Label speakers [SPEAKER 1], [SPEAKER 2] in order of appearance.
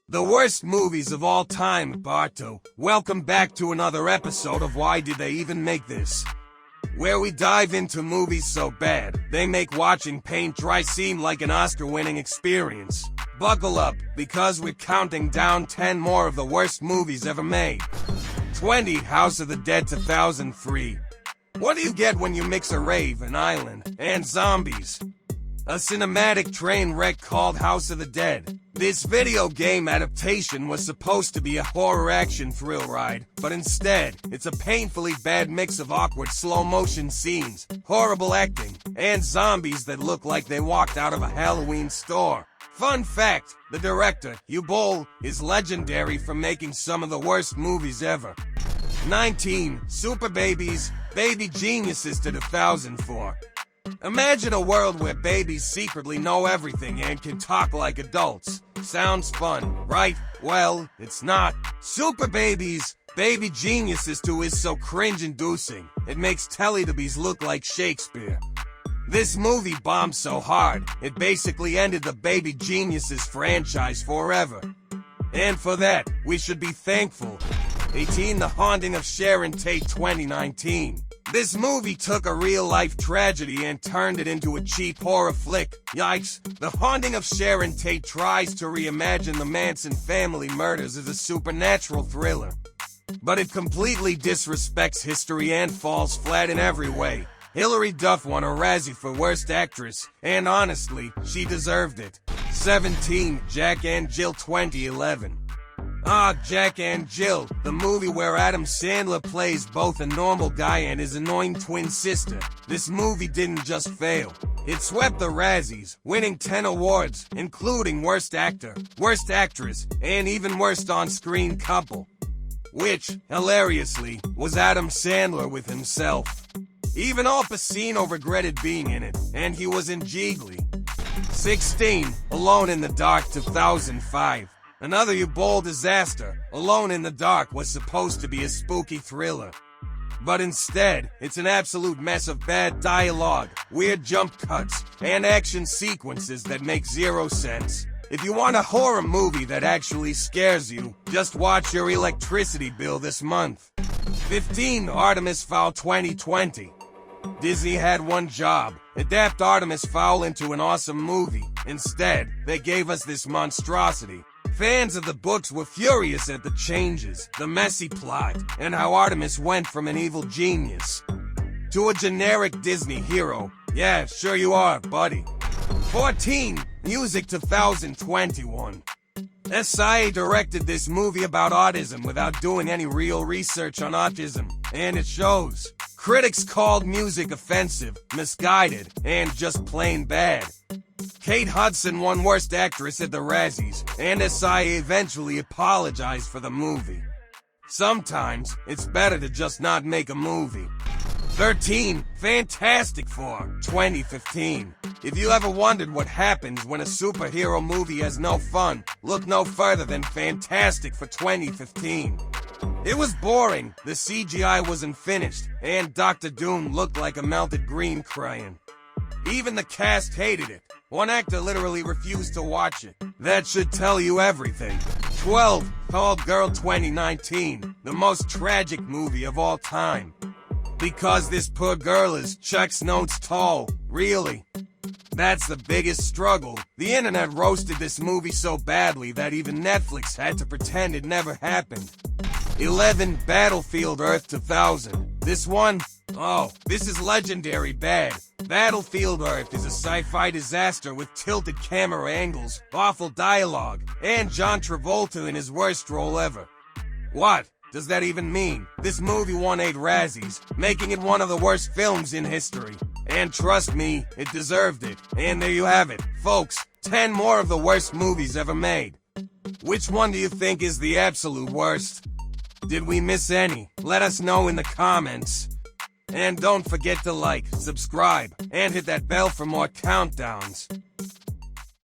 [SPEAKER 1] The worst movies of all time, Barto. Welcome back to another episode of Why Did They Even Make This? Where we dive into movies so bad, they make watching paint dry seem like an Oscar-winning experience. Buckle up, because we're counting down 10 more of the worst movies ever made. 20, House of the Dead 2003. What do you get when you mix a rave, an island, and zombies? A cinematic train wreck called House of the Dead. This video game adaptation was supposed to be a horror action thrill ride, but instead, it's a painfully bad mix of awkward slow-motion scenes, horrible acting, and zombies that look like they walked out of a Halloween store. Fun fact, the director, Hugh is legendary for making some of the worst movies ever. 19, Super Babies, Baby Geniuses 2004. Imagine a world where babies secretly know everything and can talk like adults. Sounds fun, right? Well, it's not. Super Babies, Baby Geniuses 2 is so cringe-inducing, it makes Teletubbies look like Shakespeare. This movie bombed so hard, it basically ended the Baby Geniuses franchise forever. And for that, we should be thankful. 18, The Haunting of Sharon Tate 2019. This movie took a real-life tragedy and turned it into a cheap horror flick. Yikes. The Haunting of Sharon Tate tries to reimagine the Manson family murders as a supernatural thriller. But it completely disrespects history and falls flat in every way. Hilary Duff won a Razzie for Worst Actress, and honestly, she deserved it. 17, Jack and Jill 2011. Jack and Jill, the movie where Adam Sandler plays both a normal guy and his annoying twin sister. This movie didn't just fail. It swept the Razzies, winning 10 awards, including Worst Actor, Worst Actress, and even Worst On-Screen Couple. Which, hilariously, was Adam Sandler with himself. Even Al Pacino regretted being in it, and he was in Jiggly. 16, Alone in the Dark 2005. Another U-Bowl disaster. Alone in the Dark was supposed to be a spooky thriller. But instead, it's an absolute mess of bad dialogue, weird jump cuts, and action sequences that make zero sense. If you want a horror movie that actually scares you, just watch your electricity bill this month. 15, Artemis Fowl 2020. Disney had one job, adapt Artemis Fowl into an awesome movie. Instead, they gave us this monstrosity. Fans of the books were furious at the changes, the messy plot, and how Artemis went from an evil genius to a generic Disney hero. Yeah, sure you are, buddy. 14, Music 2021. SIA directed this movie about autism without doing any real research on autism, and it shows. Critics called Music offensive, misguided, and just plain bad. Kate Hudson won Worst Actress at the Razzies, and SIA eventually apologized for the movie. Sometimes, it's better to just not make a movie. 13, Fantastic Four 2015. If you ever wondered what happens when a superhero movie has no fun, look no further than Fantastic for 2015. It was boring, the CGI wasn't finished, and Dr. Doom looked like a melted green crayon. Even the cast hated it. One actor literally refused to watch it. That should tell you everything. 12, Tall Girl 2019, the most tragic movie of all time. Because this poor girl is Chuck's notes tall, really. That's the biggest struggle. The internet roasted this movie so badly that even Netflix had to pretend it never happened. 11, Battlefield Earth 2000. This one? Oh, this is legendary bad. Battlefield Earth is a sci-fi disaster with tilted camera angles, awful dialogue, and John Travolta in his worst role ever. What does that even mean? This movie won 8 Razzies, making it one of the worst films in history. And trust me, it deserved it. And there you have it, folks. 10 more of the worst movies ever made. Which one do you think is the absolute worst? Did we miss any? Let us know in the comments. And don't forget to like, subscribe, and hit that bell for more countdowns.